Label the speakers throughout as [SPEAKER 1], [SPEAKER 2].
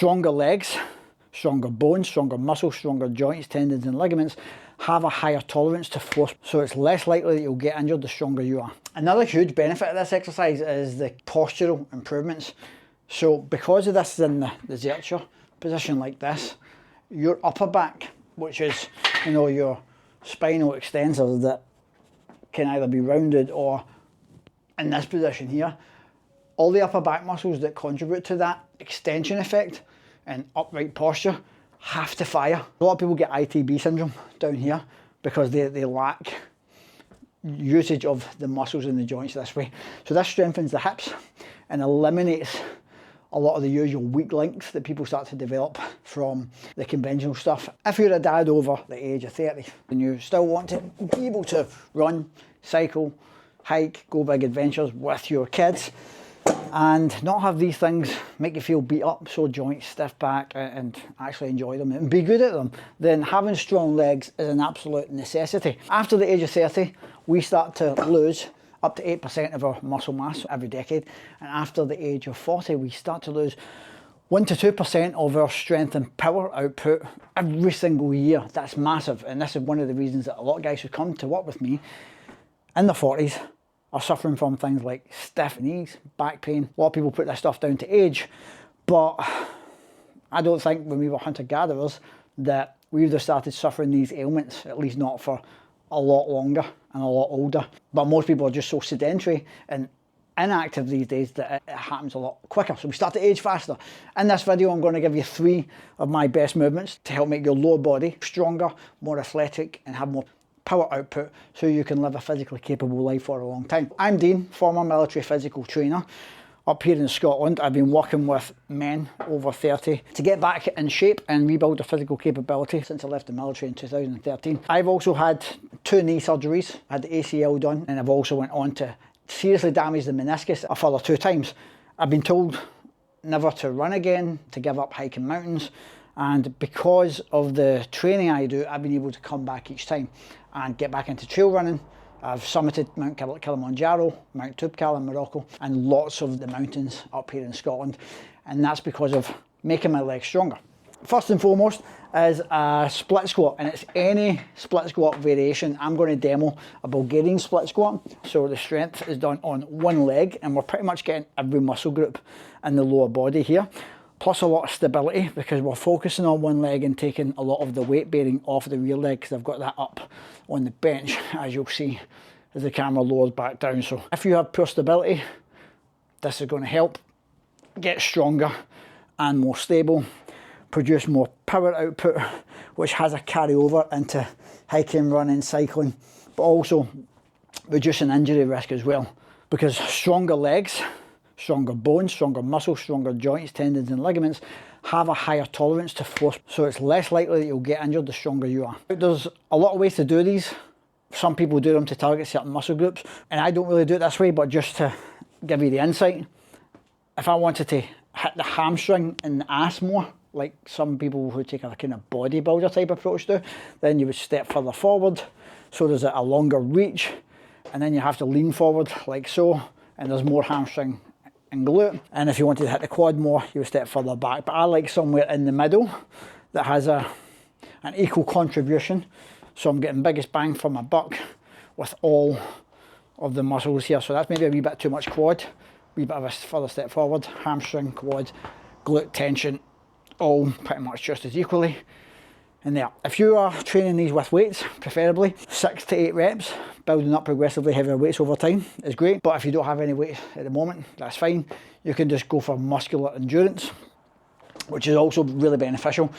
[SPEAKER 1] Stronger legs, stronger bones, stronger muscles, stronger joints, tendons and ligaments have a higher tolerance to force, so it's less likely that you'll get injured the stronger you are. Another huge benefit of this exercise is the postural improvements. So because of this is in the Zercher position like this, your upper back, which is, you know, your spinal extensors that can either be rounded or in this position here, all the upper back muscles that contribute to that extension effect and upright posture have to fire. A lot of people get ITB syndrome down here because they lack usage of the muscles in the joints this way. So this strengthens the hips and eliminates a lot of the usual weak links that people start to develop from the conventional stuff. If you're a dad over the age of 30 and you still want to be able to run, cycle, hike, go big adventures with your kids, and not have these things make you feel beat up, sore joints, stiff back, and actually enjoy them and be good at them, then having strong legs is an absolute necessity. After the age of 30, we start to lose up to 8% of our muscle mass every decade, and after the age of 40, we start to lose 1 to 2% of our strength and power output every single year. That's massive, and this is one of the reasons that a lot of guys who come to work with me in their 40s are suffering from things like stiff knees, back pain. A lot of people put this stuff down to age, but I don't think when we were hunter-gatherers that we would have started suffering these ailments, at least not for a lot longer and a lot older. But most people are just so sedentary and inactive these days that it happens a lot quicker. So we start to age faster. In this video, I'm going to give you 3 of my best movements to help make your lower body stronger, more athletic, and have more power output so you can live a physically capable life for a long time. I'm Dean, former military physical trainer. Up here in Scotland, I've been working with men over 30 to get back in shape and rebuild their physical capability since I left the military in 2013. I've also had 2 knee surgeries. I had the ACL done, and I've also went on to seriously damage the meniscus a further 2 times. I've been told never to run again, to give up hiking mountains, and because of the training I do, I've been able to come back each time and get back into trail running. I've summited Mount Kilimanjaro, Mount Toubkal in Morocco, and lots of the mountains up here in Scotland, and that's because of making my legs stronger. First and foremost is a split squat, and it's any split squat variation. I'm going to demo a Bulgarian split squat, so the strength is done on one leg, and we're pretty much getting every muscle group in the lower body here, plus a lot of stability because we're focusing on one leg and taking a lot of the weight bearing off the rear leg, because I've got that up on the bench, as you'll see as the camera lowers back down. So if you have poor stability, this is going to help get stronger and more stable, produce more power output, which has a carryover into hiking, running, cycling, but also reducing injury risk as well, because stronger legs, stronger bones, stronger muscles, stronger joints, tendons and ligaments have a higher tolerance to force, so it's less likely that you'll get injured the stronger you are. There's a lot of ways to do these. Some people do them to target certain muscle groups, and I don't really do it this way, but just to give you the insight, if I wanted to hit the hamstring and the ass more, like some people who take a kind of bodybuilder type approach do, then you would step further forward, so there's a longer reach, and then you have to lean forward like so, and there's more hamstring and glute. And if you wanted to hit the quad more, you would step further back. But I like somewhere in the middle that has an equal contribution, so I'm getting biggest bang for my buck with all of the muscles here. So that's maybe a wee bit too much quad, wee bit of a further step forward, hamstring, quad, glute tension, all pretty much just as equally in there. If you are training these with weights, preferably 6 to 8 reps, building up progressively heavier weights over time is great. But if you don't have any weight at the moment, that's fine. You can just go for muscular endurance, which is also really beneficial,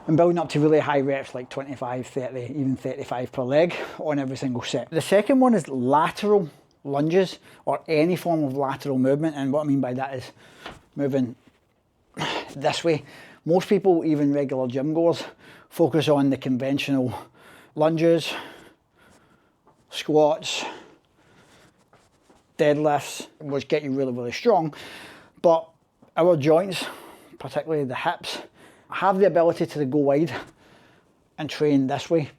[SPEAKER 1] and building up to really high reps like 25, 30, even 35 per leg on every single set. The second one is lateral lunges, or any form of lateral movement, and what I mean by that is moving this way. Most people, even regular gym goers, focus on the conventional lunges, squats, deadlifts, which get you really, really strong. But our joints, particularly the hips, have the ability to go wide and train this way.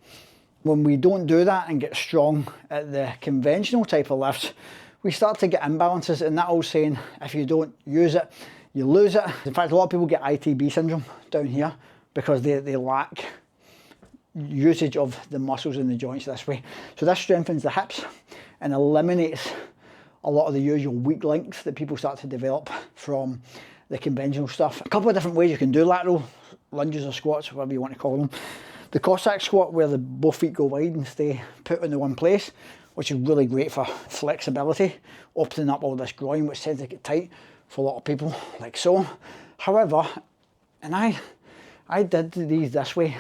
[SPEAKER 1] When we don't do that and get strong at the conventional type of lifts, we start to get imbalances, and that old saying, if you don't use it, you lose it. In fact, a lot of people get ITB syndrome down here because they lack usage of the muscles in the joints this way. So this strengthens the hips and eliminates a lot of the usual weak links that people start to develop from the conventional stuff. A couple of different ways you can do lateral lunges or squats, whatever you want to call them. The Cossack squat, where both feet go wide and stay put in the one place, which is really great for flexibility, opening up all this groin, which tends to get tight for a lot of people, like so. However, and I did these this way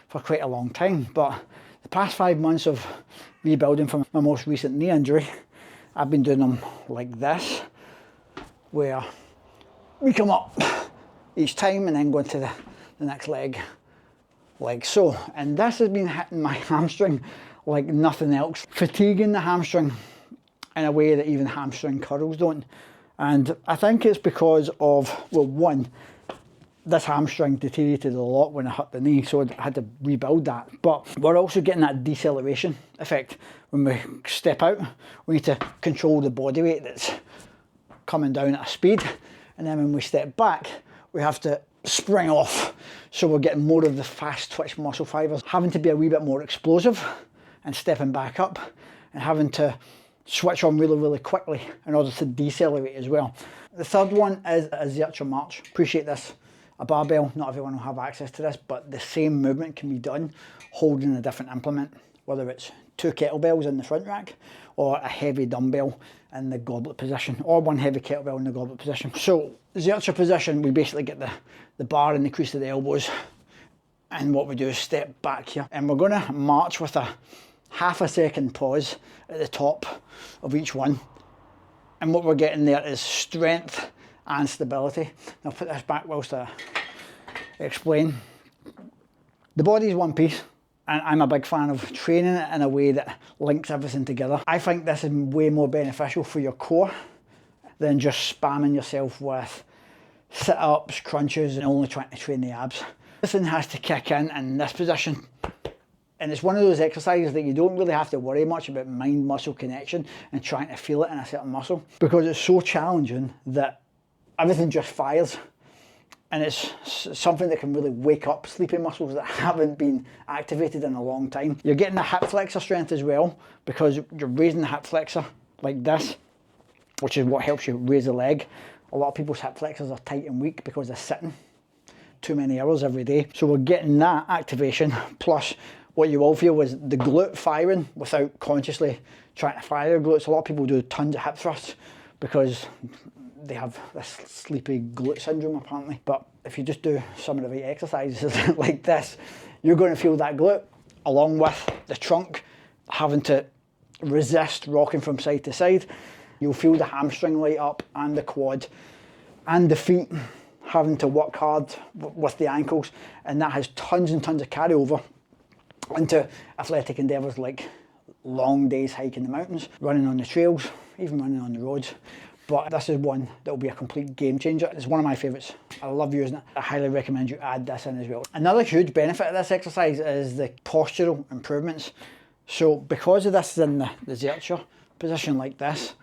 [SPEAKER 1] for quite a long time, but the past 5 months of rebuilding from my most recent knee injury, I've been doing them like this, where we come up each time and then go into the next leg, like so. And this has been hitting my hamstring like nothing else, fatiguing the hamstring in a way that even hamstring curls don't. And I think it's because of, well, one, this hamstring deteriorated a lot when I hurt the knee, so I had to rebuild that. But we're also getting that deceleration effect. When we step out, we need to control the body weight that's coming down at a speed. And then when we step back, we have to spring off. So we're getting more of the fast twitch muscle fibers, having to be a wee bit more explosive and stepping back up, and having to switch on really, really quickly in order to decelerate as well. The third one is a Zercher March. Appreciate this. A barbell, not everyone will have access to this, but the same movement can be done holding a different implement, whether it's 2 kettlebells in the front rack or a heavy dumbbell in the goblet position, or 1 heavy kettlebell in the goblet position. So Zercher position, we basically get the bar in the crease of the elbows, and what we do is step back here, and we're going to march with a half a second pause at the top of each one. And what we're getting there is strength and stability. I'll put this back whilst I explain. The body is one piece, and I'm a big fan of training it in a way that links everything together. I think this is way more beneficial for your core than just spamming yourself with sit-ups, crunches, and only trying to train the abs. Everything has to kick in this position. And it's one of those exercises that you don't really have to worry much about mind-muscle connection and trying to feel it in a certain muscle, because it's so challenging that everything just fires. And it's something that can really wake up sleeping muscles that haven't been activated in a long time. You're getting the hip flexor strength as well, because you're raising the hip flexor like this, which is what helps you raise the leg. A lot of people's hip flexors are tight and weak because they're sitting too many hours every day. So we're getting that activation, plus what you will feel is the glute firing without consciously trying to fire your glutes. A lot of people do tons of hip thrusts because they have this sleepy glute syndrome apparently. But if you just do some of the right exercises like this, you're going to feel that glute along with the trunk having to resist rocking from side to side. You'll feel the hamstring light up, and the quad, and the feet having to work hard with the ankles, and that has tons and tons of carryover into athletic endeavours like long days hiking the mountains, running on the trails, even running on the roads. But this is one that will be a complete game changer. It's one of my favourites. I love using it. I highly recommend you add this in as well. Another huge benefit of this exercise is the postural improvements. So because of this is in the Zercher position like this,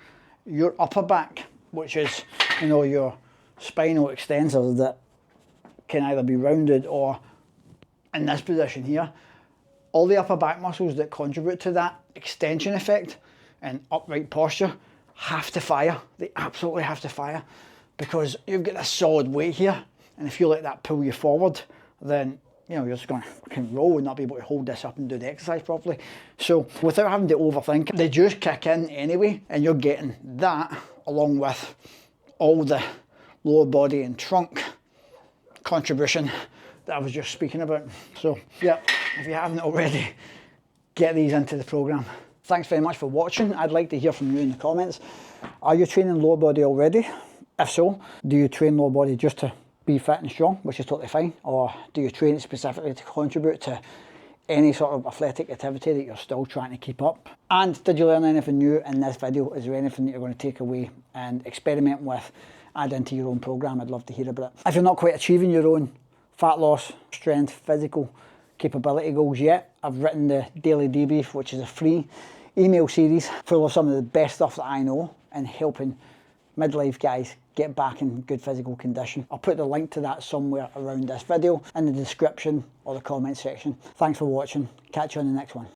[SPEAKER 1] your upper back, which is, you know, your spinal extensors that can either be rounded or in this position here, all the upper back muscles that contribute to that extension effect and upright posture have to fire. They absolutely have to fire, because you've got this solid weight here, and if you let that pull you forward, then you know you're just going to fucking roll and not be able to hold this up and do the exercise properly. So without having to overthink, they just kick in anyway, and you're getting that along with all the lower body and trunk contribution that I was just speaking about. So yeah, if you haven't already, get these into the program. Thanks very much for watching. I'd like to hear from you in the comments. Are you training lower body already? If so, do you train lower body just to be fit and strong, which is totally fine, or do you train it specifically to contribute to any sort of athletic activity that you're still trying to keep up? And did you learn anything new in this video? Is there anything that you're going to take away and experiment with, add into your own program? I'd love to hear about it. If you're not quite achieving your own fat loss, strength, physical capability goals yet, I've written the Daily Debrief, which is a free email series full of some of the best stuff that I know in helping midlife guys get back in good physical condition. I'll put the link to that somewhere around this video in the description or the comment section. Thanks for watching. Catch you on the next one.